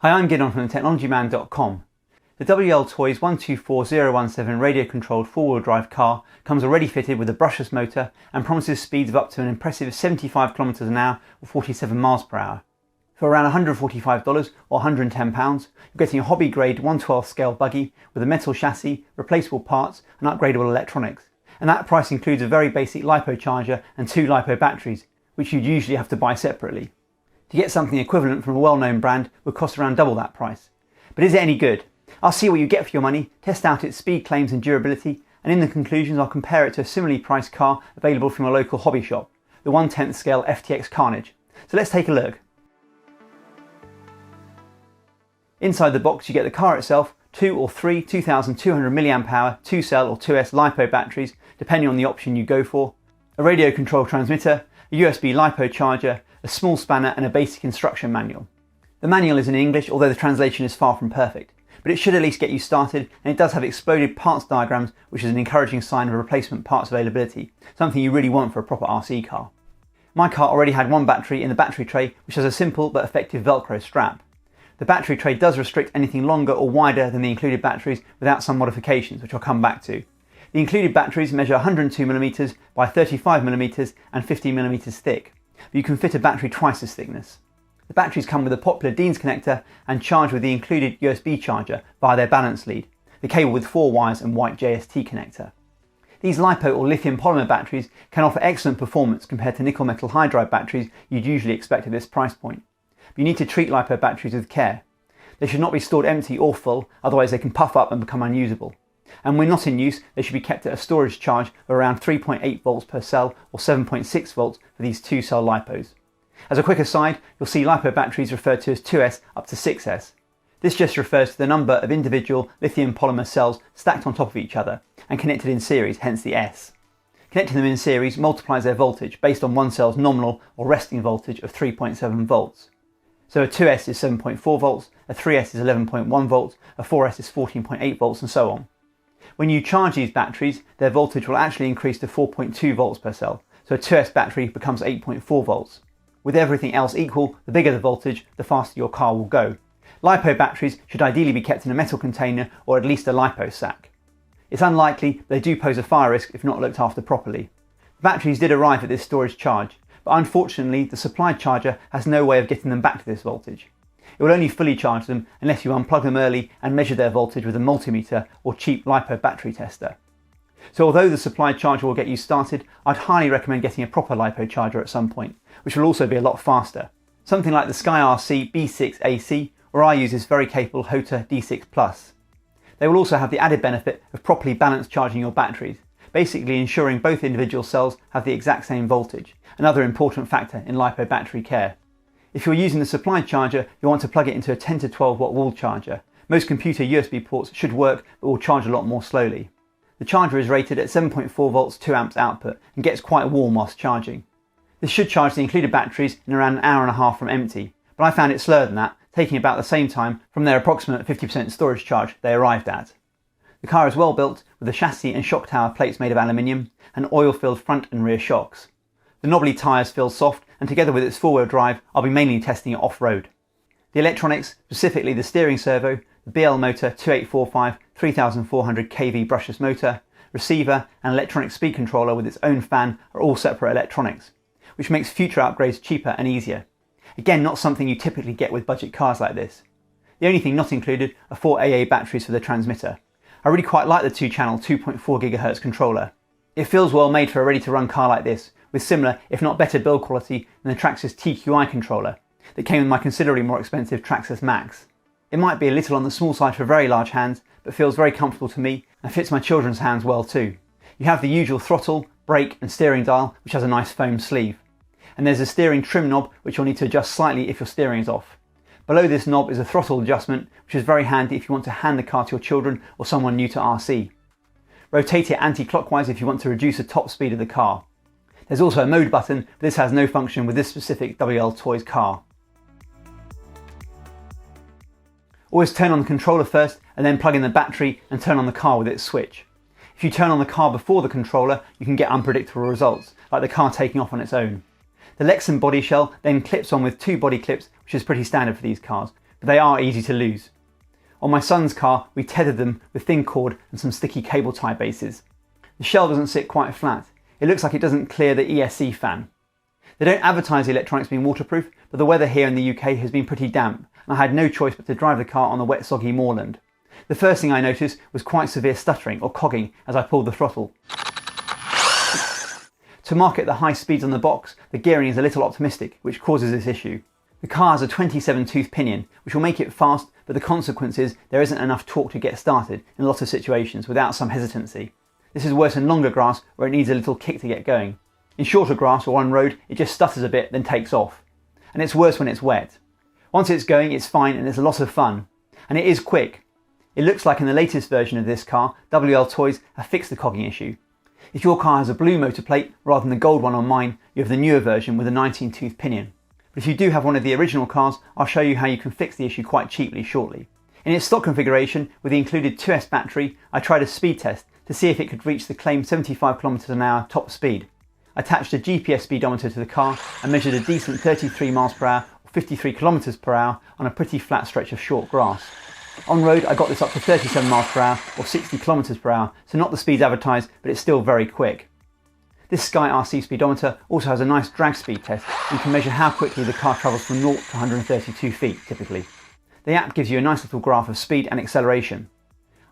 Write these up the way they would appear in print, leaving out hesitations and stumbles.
Hi, I'm Gideon from technologyman.com. The WLToys 124017 radio-controlled four-wheel drive car comes already fitted with a brushless motor and promises speeds of up to an impressive 75 km an hour or 47 miles per hour. For around $145 or £110, you're getting a hobby-grade 1/12 scale buggy with a metal chassis, replaceable parts and upgradeable electronics. And that price includes a very basic LiPo charger and 2 LiPo batteries, which you'd usually have to buy separately. To get something equivalent from a well-known brand would cost around double that price. But is it any good? I'll see what you get for your money, test out its speed claims and durability, and in the conclusions I'll compare it to a similarly priced car available from a local hobby shop, the 1/10 scale FTX Carnage. So let's take a look. Inside the box you get the car itself, 2 or 3 2200 mAh 2-cell or 2S LiPo batteries, depending on the option you go for, a radio control transmitter, a USB LiPo charger, a small spanner and a basic instruction manual. The manual is in English, although the translation is far from perfect, but it should at least get you started, and it does have exploded parts diagrams, which is an encouraging sign of replacement parts availability, something you really want for a proper RC car. My car already had one battery in the battery tray, which has a simple but effective Velcro strap. The battery tray does restrict anything longer or wider than the included batteries without some modifications, which I'll come back to. The included batteries measure 102mm by 35mm and 50mm thick, but you can fit a battery twice this thickness. The batteries come with a popular Dean's connector and charge with the included USB charger via their balance lead, the cable with 4 wires and white JST connector. These LiPo or lithium polymer batteries can offer excellent performance compared to nickel metal hydride batteries you'd usually expect at this price point. But you need to treat LiPo batteries with care. They should not be stored empty or full, otherwise they can puff up and become unusable. And when not in use, they should be kept at a storage charge of around 3.8 volts per cell or 7.6 volts for these 2-cell LiPos. As a quick aside, you'll see LiPo batteries referred to as 2S up to 6S. This just refers to the number of individual lithium polymer cells stacked on top of each other and connected in series, hence the S. Connecting them in series multiplies their voltage based on one cell's nominal or resting voltage of 3.7 volts. So a 2S is 7.4 volts, a 3S is 11.1 volts, a 4S is 14.8 volts and so on. When you charge these batteries, their voltage will actually increase to 4.2 volts per cell, so a 2S battery becomes 8.4 volts. With everything else equal, the bigger the voltage, the faster your car will go. LiPo batteries should ideally be kept in a metal container or at least a LiPo sack. It's unlikely, but they do pose a fire risk if not looked after properly. The batteries did arrive at this storage charge, but unfortunately the supplied charger has no way of getting them back to this voltage. It will only fully charge them unless you unplug them early and measure their voltage with a multimeter or cheap LiPo battery tester. So although the supplied charger will get you started, I'd highly recommend getting a proper LiPo charger at some point, which will also be a lot faster. Something like the Sky RC B6 AC, or I use this very capable Hota D6 Plus. They will also have the added benefit of properly balanced charging your batteries, basically ensuring both individual cells have the exact same voltage, another important factor in LiPo battery care. If you're using the supplied charger, you'll want to plug it into a 10 to 12 watt wall charger. Most computer USB ports should work, but will charge a lot more slowly. The charger is rated at 7.4 volts 2 amps output and gets quite warm whilst charging. This should charge the included batteries in around an hour and a half from empty, but I found it slower than that, taking about the same time from their approximate 50% storage charge they arrived at. The car is well built, with the chassis and shock tower plates made of aluminium and oil-filled front and rear shocks. The knobbly tyres feel soft, and together with its four-wheel drive, I'll be mainly testing it off-road. The electronics, specifically the steering servo, the BL motor 2845 3400 kV brushless motor, receiver and electronic speed controller with its own fan are all separate electronics, which makes future upgrades cheaper and easier. Again, not something you typically get with budget cars like this. The only thing not included are 4 AA batteries for the transmitter. I really quite like the 2-channel 2.4 GHz controller. It feels well made for a ready-to-run car like this, with similar, if not better build quality than the Traxxas TQI controller that came with my considerably more expensive Traxxas Max. It might be a little on the small side for very large hands, but feels very comfortable to me and fits my children's hands well too. You have the usual throttle, brake and steering dial, which has a nice foam sleeve. And there's a steering trim knob which you'll need to adjust slightly if your steering is off. Below this knob is a throttle adjustment, which is very handy if you want to hand the car to your children or someone new to RC. Rotate it anti-clockwise if you want to reduce the top speed of the car. There's also a mode button, but this has no function with this specific WLToys car. Always turn on the controller first and then plug in the battery and turn on the car with its switch. If you turn on the car before the controller, you can get unpredictable results, like the car taking off on its own. The Lexan body shell then clips on with 2 body clips, which is pretty standard for these cars, but they are easy to lose. On my son's car, we tethered them with thin cord and some sticky cable tie bases. The shell doesn't sit quite flat. It looks like it doesn't clear the ESC fan. They don't advertise the electronics being waterproof, but the weather here in the UK has been pretty damp, and I had no choice but to drive the car on the wet, soggy moorland. The first thing I noticed was quite severe stuttering or cogging as I pulled the throttle. To market the high speeds on the box, the gearing is a little optimistic, which causes this issue. The car has a 27-tooth pinion, which will make it fast, but the consequence is there isn't enough torque to get started in a lot of situations without some hesitancy. This is worse in longer grass where it needs a little kick to get going. In shorter grass or on road, it just stutters a bit, then takes off. And it's worse when it's wet. Once it's going, it's fine and it's a lot of fun. And it is quick. It looks like in the latest version of this car, WLToys have fixed the cogging issue. If your car has a blue motor plate rather than the gold one on mine, you have the newer version with a 19-tooth pinion. But if you do have one of the original cars, I'll show you how you can fix the issue quite cheaply shortly. In its stock configuration, with the included 2S battery, I tried a speed test to see if it could reach the claimed 75 km/h top speed. I attached a GPS speedometer to the car and measured a decent 33 mph or 53 km/h on a pretty flat stretch of short grass. On road, I got this up to 37 mph or 60 km/h, so not the speeds advertised, but it's still very quick. This Sky RC speedometer also has a nice drag speed test and can measure how quickly the car travels from 0 to 132 feet typically. The app gives you a nice little graph of speed and acceleration.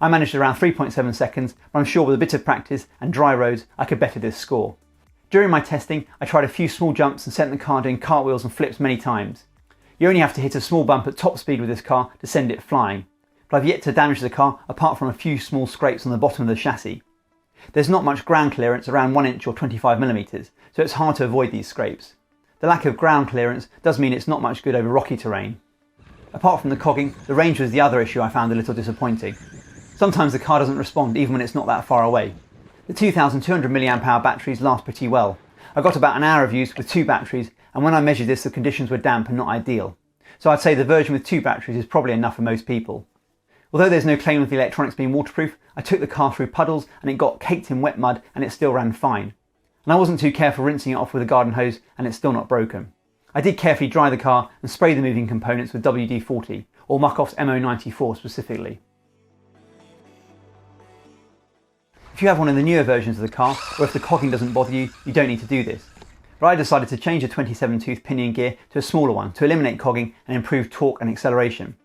I managed around 3.7 seconds, but I'm sure with a bit of practice and dry roads I could better this score. During my testing, I tried a few small jumps and sent the car doing cartwheels and flips many times. You only have to hit a small bump at top speed with this car to send it flying, but I've yet to damage the car apart from a few small scrapes on the bottom of the chassis. There's not much ground clearance, around 1 inch or 25mm, so it's hard to avoid these scrapes. The lack of ground clearance does mean it's not much good over rocky terrain. Apart from the cogging, the range was the other issue I found a little disappointing. Sometimes the car doesn't respond even when it's not that far away. The 2200 mAh batteries last pretty well. I got about an hour of use with 2 batteries, and when I measured this the conditions were damp and not ideal. So I'd say the version with 2 batteries is probably enough for most people. Although there's no claim of the electronics being waterproof, I took the car through puddles and it got caked in wet mud and it still ran fine. And I wasn't too careful rinsing it off with a garden hose and it's still not broken. I did carefully dry the car and spray the moving components with WD-40, or Muc-Off's MO94 specifically. If you have one of the newer versions of the car, or if the cogging doesn't bother you, you don't need to do this. But I decided to change the 27-tooth pinion gear to a smaller one to eliminate cogging and improve torque and acceleration.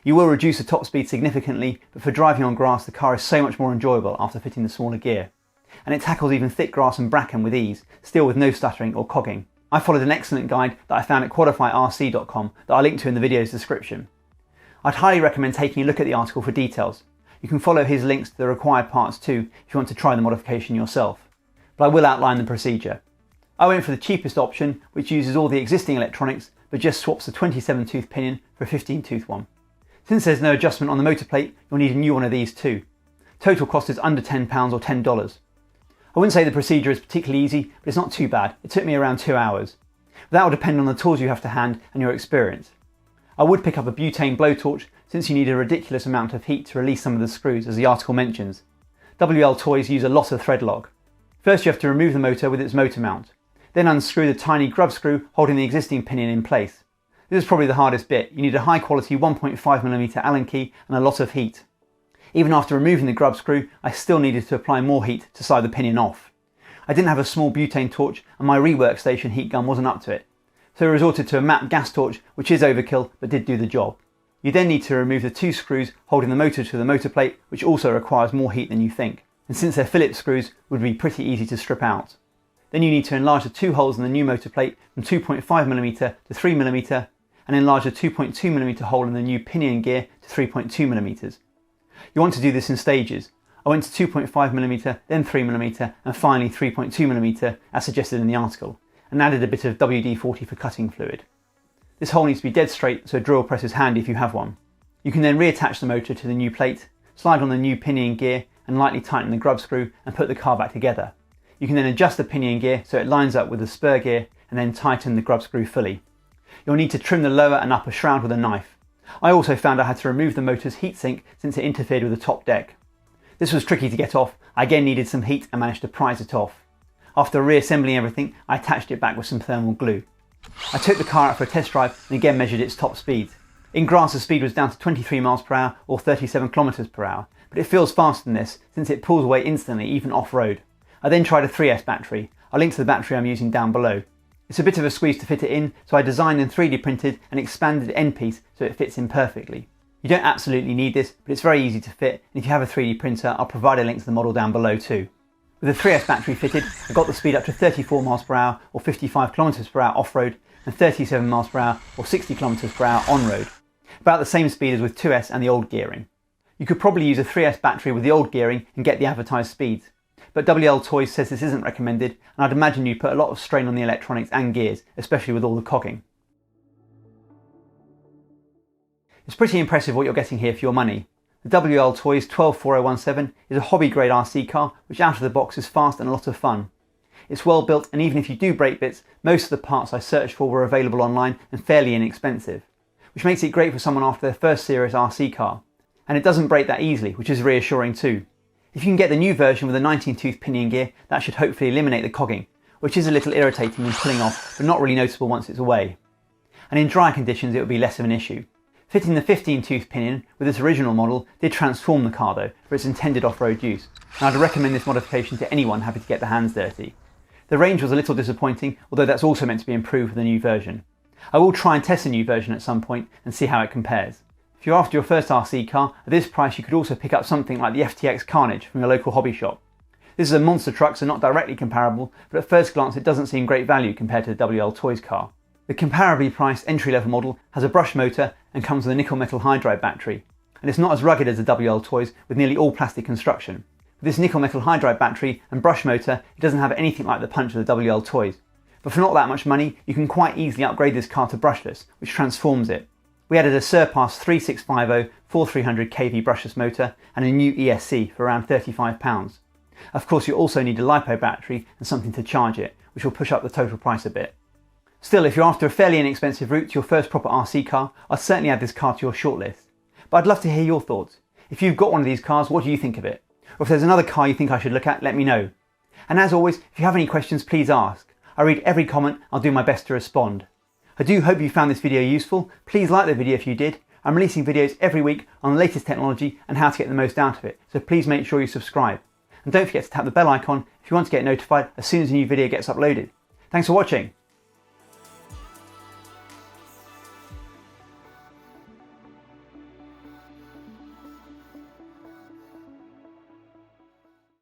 You will reduce the top speed significantly, but for driving on grass the car is so much more enjoyable after fitting the smaller gear. And it tackles even thick grass and bracken with ease, still with no stuttering or cogging. I followed an excellent guide that I found at qualifyrc.com that I'll link to in the video's description. I'd highly recommend taking a look at the article for details. You can follow his links to the required parts too if you want to try the modification yourself. But I will outline the procedure. I went for the cheapest option, which uses all the existing electronics but just swaps the 27-tooth pinion for a 15-tooth one. Since there's no adjustment on the motor plate, you'll need a new one of these too. Total cost is under £10 or $10. I wouldn't say the procedure is particularly easy, but it's not too bad. It took me around 2 hours. But that will depend on the tools you have to hand and your experience. I would pick up a butane blowtorch since you need a ridiculous amount of heat to release some of the screws, as the article mentions. WLToys use a lot of thread lock. First you have to remove the motor with its motor mount. Then unscrew the tiny grub screw holding the existing pinion in place. This is probably the hardest bit. You need a high quality 1.5mm Allen key and a lot of heat. Even after removing the grub screw, I still needed to apply more heat to side the pinion off. I didn't have a small butane torch and my rework station heat gun wasn't up to it, so I resorted to a matte gas torch, which is overkill but did do the job. You then need to remove the 2 screws holding the motor to the motor plate, which also requires more heat than you think, and since they're Phillips screws, would be pretty easy to strip out. Then you need to enlarge the 2 holes in the new motor plate from 2.5mm to 3mm, and enlarge the 2.2mm hole in the new pinion gear to 3.2mm. You want to do this in stages. I went to 2.5mm, then 3mm, and finally 3.2mm as suggested in the article, and added a bit of WD-40 for cutting fluid. This hole needs to be dead straight, so a drill press is handy if you have one. You can then reattach the motor to the new plate, slide on the new pinion gear and lightly tighten the grub screw and put the car back together. You can then adjust the pinion gear so it lines up with the spur gear and then tighten the grub screw fully. You'll need to trim the lower and upper shroud with a knife. I also found I had to remove the motor's heatsink since it interfered with the top deck. This was tricky to get off. I again needed some heat and managed to prise it off. After reassembling everything, I attached it back with some thermal glue. I took the car out for a test drive and again measured its top speed. In grass the speed was down to 23 miles per hour or 37 kilometers per hour, but it feels faster than this since it pulls away instantly even off-road. I then tried a 3S battery. I'll link to the battery I'm using down below. It's a bit of a squeeze to fit it in, so I designed and 3D printed an expanded end piece so it fits in perfectly. You don't absolutely need this, but it's very easy to fit, and if you have a 3D printer, I'll provide a link to the model down below too. With the 3S battery fitted, I got the speed up to 34 miles per hour or 55 kilometers per hour off-road and 37 miles per hour or 60 kilometers per hour on-road. About the same speed as with 2S and the old gearing. You could probably use a 3S battery with the old gearing and get the advertised speeds, but WLToys says this isn't recommended, and I'd imagine you put a lot of strain on the electronics and gears, especially with all the cogging. It's pretty impressive what you're getting here for your money. The WLToys 124017 is a hobby grade RC car which out of the box is fast and a lot of fun. It's well built, and even if you do break bits, most of the parts I searched for were available online and fairly inexpensive, which makes it great for someone after their first serious RC car. And it doesn't break that easily, which is reassuring too. If you can get the new version with a 19-tooth pinion gear, that should hopefully eliminate the cogging, which is a little irritating when pulling off, but not really noticeable once it's away. And in dry conditions it would be less of an issue. Fitting the 15-tooth pinion with this original model did transform the car though for its intended off-road use, and I'd recommend this modification to anyone happy to get their hands dirty. The range was a little disappointing, although that's also meant to be improved with the new version. I will try and test the new version at some point and see how it compares. If you're after your first RC car, at this price you could also pick up something like the FTX Carnage from your local hobby shop. This is a monster truck, so not directly comparable, but at first glance it doesn't seem great value compared to the WLToys car. The comparably priced entry-level model has a brush motor and comes with a nickel metal hydride battery, and it's not as rugged as the WLToys with nearly all plastic construction. With this nickel metal hydride battery and brush motor, it doesn't have anything like the punch of the WLToys. But for not that much money, you can quite easily upgrade this car to brushless, which transforms it. We added a Surpass 3650 4300 kV brushless motor and a new ESC for around £35. Of course you also need a LiPo battery and something to charge it, which will push up the total price a bit. Still, if you're after a fairly inexpensive route to your first proper RC car, I'd certainly add this car to your shortlist. But I'd love to hear your thoughts. If you've got one of these cars, what do you think of it? Or if there's another car you think I should look at, let me know. And as always, if you have any questions, please ask. I read every comment, I'll do my best to respond. I do hope you found this video useful. Please like the video if you did. I'm releasing videos every week on the latest technology and how to get the most out of it, so please make sure you subscribe. And don't forget to tap the bell icon if you want to get notified as soon as a new video gets uploaded. Thanks for watching.